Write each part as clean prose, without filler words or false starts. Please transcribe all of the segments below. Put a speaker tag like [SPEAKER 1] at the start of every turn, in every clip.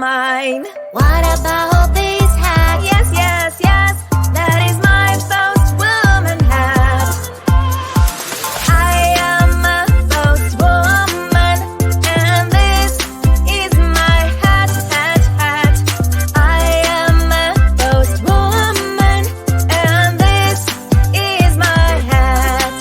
[SPEAKER 1] mine. What about this hat? Yes, yes, yes, that is my post woman hat. I am a post woman, and this is my hat, hat, hat. I am a post woman, and this is my hat.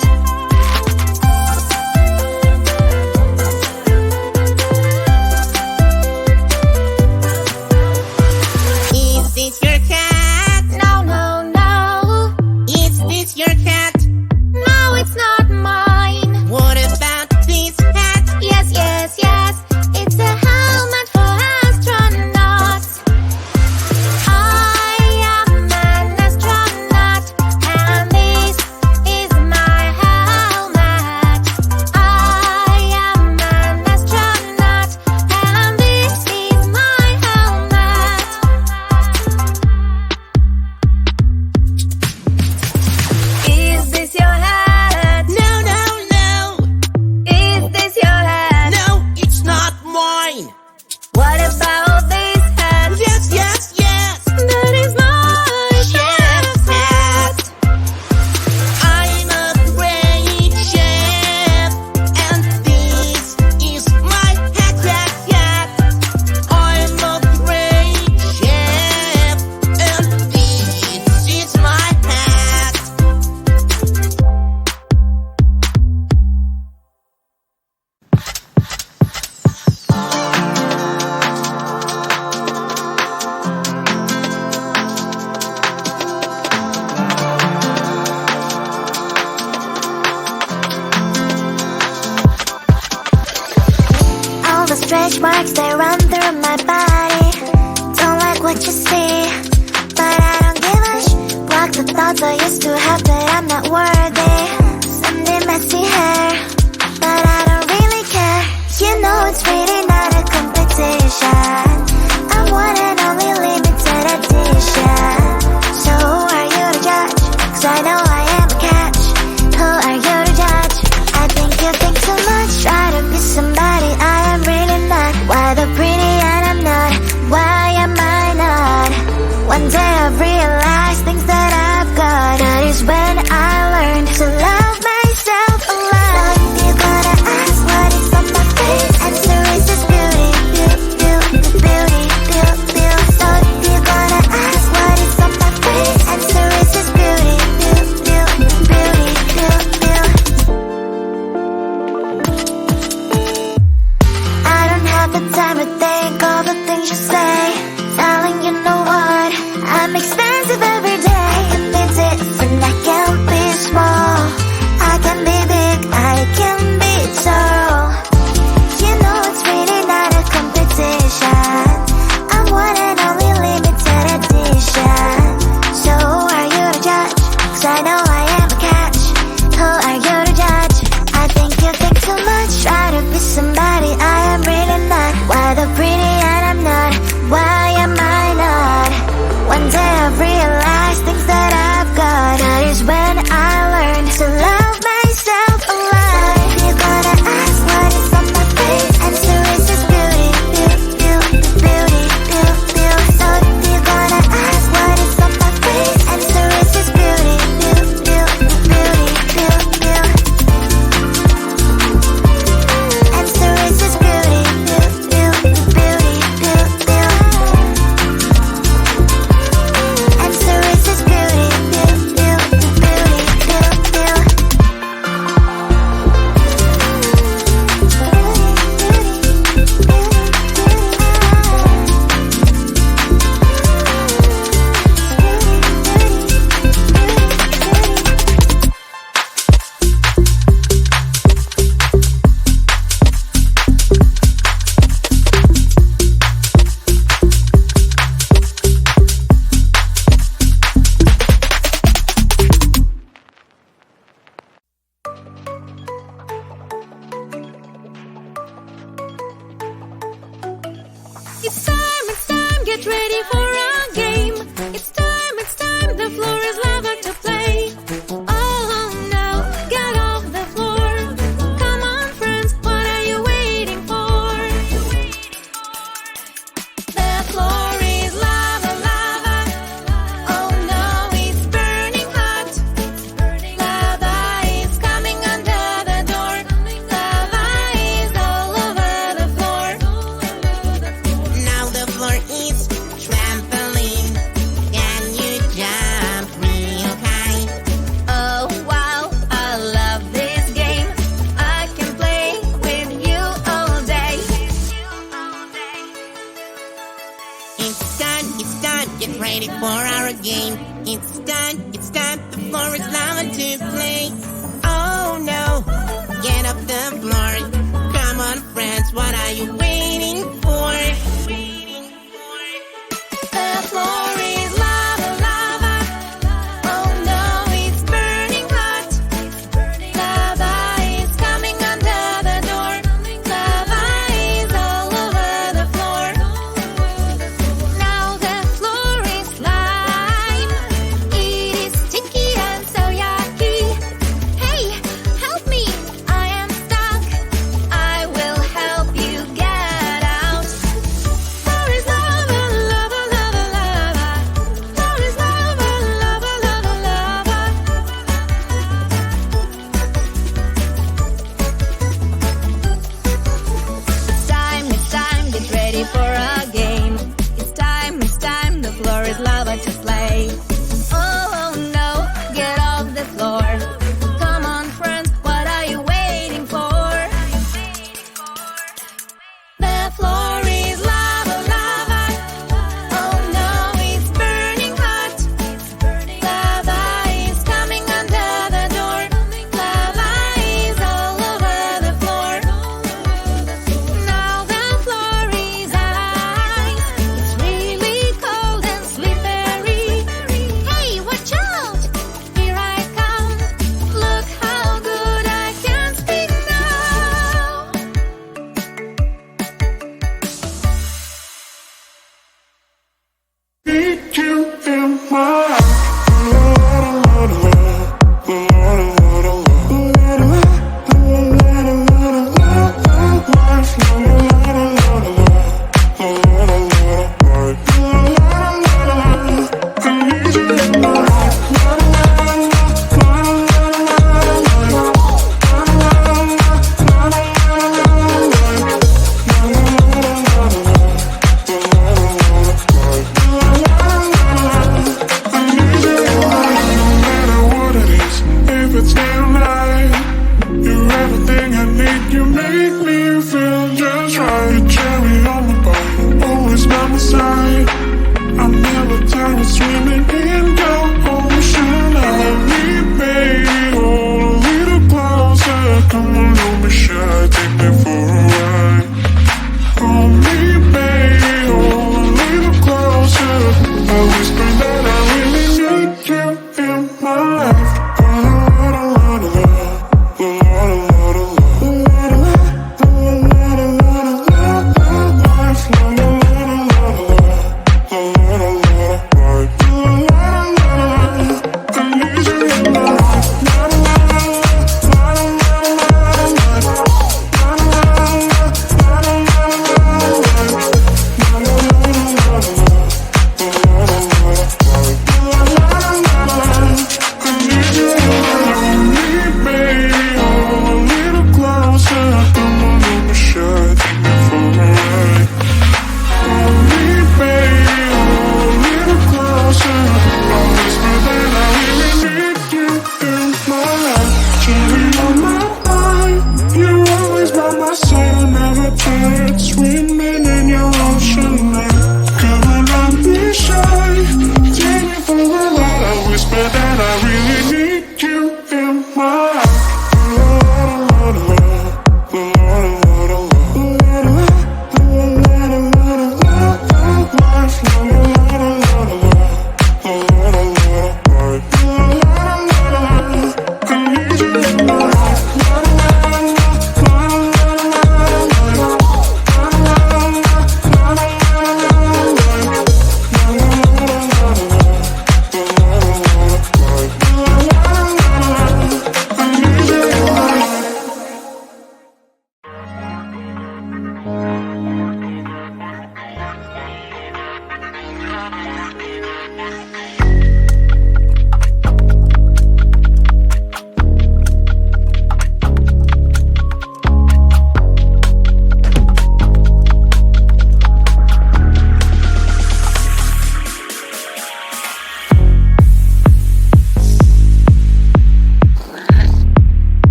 [SPEAKER 2] Is this your cat?
[SPEAKER 1] No, no, no,
[SPEAKER 2] Is this your cat?
[SPEAKER 1] no, it's not mine.
[SPEAKER 2] What about this hat?
[SPEAKER 1] Yes, yes, yes, it's a helmet for astronauts. I am an astronaut, and this is my helmet. I am an astronaut, and this is my helmet. Is this your hat?
[SPEAKER 2] No, no, no.
[SPEAKER 1] Is this your hat?
[SPEAKER 2] No, it's not mine.
[SPEAKER 1] What about this hat?
[SPEAKER 2] Yes, yes, yes.
[SPEAKER 1] That is my chef's hat.
[SPEAKER 2] I'm a great chef, and this is my hat, hat, hat. I'm a great chef, and this is my hat.
[SPEAKER 1] All the stretch marks, they run through my body. Don't like what you see, but I don't give a block the thoughts I used to have that I'm not worthy. Someday messy hair, but I don't really care. You know it's really not a competition. I'm one and only limited edition. So who are you to judge? 'Cause I know I am a catch. Who are you to judge? I think you think too much. Try to be somebody I am really not. Why the pretty and I'm not? Why am I not? One day I've realized things that I've got. That is when I learned to love myself a lot. You're gonna ask what is on my face. Answer is this beauty, beauty, beauty, beauty, beauty. So you're gonna ask what is on my face. Answer is this beauty, beauty, beauty, beauty, beauty. I don't have the time to think all the things you say. Darling, you know what? I'm expensive every day. I can be different, I can be small. I can be big, I can be tall. You know it's really not a competition. I'm one and only limited edition. So who are you to judge? 'Cause I know I am a catch. Who are you to judge? I think you think too much. Try to be somebody I am really not. Why the pretty and I'm not? Why am I not? One day I've realized things that I've got. That is when I learned to love myself a lot. You're gonna ask what is on my face. Answer is this beauty, beauty, beauty, beauty, beauty, beauty. So you're gonna ask what is on my face. Answer is this beauty, beauty, beauty, beauty, beauty, beauty. Answer is this beauty, beauty, beauty, beauty, beauty, beauty. Answer is this beauty, beauty, beauty, beauty, beauty, beauty. It's time, get ready for a game. It's time, the floor is level to play. Oh no, get off the floor. Come on friends, what are you waiting for? The
[SPEAKER 2] it's time, get ready for our game. It's time, the floor is lava to play. Oh no, get off the floor. Come on friends, what are you waiting for? The floor is lava, lava. Oh no, it's burning hot. Lava is coming under the door. Lava is all over the floor. Now the floor is slime. It is sticky and so yucky. Hey, help me! I am stuck. I will help you get out. Floor is lava, lava, lava, lava. Floor is lava, lava, lava, lava. It's time, get ready for a game. It's time, the floor is lava to play. Oh no, get off the floor. Come on friends, what are you waiting for? The floor is lava, lava. Oh no, it's burning hot. Lava is coming under the door. Lava is all over the floor. Now the floor is ice. It's really cold and slippery. Hey, watch out! Here I come. Look how good I can speak now.
[SPEAKER 3] Need you in my swimming in your ocean. I'll be baby, hold a little closer. Come on, don't be shy, take me for a ride. Hold me, baby, hold a little closer. I whisper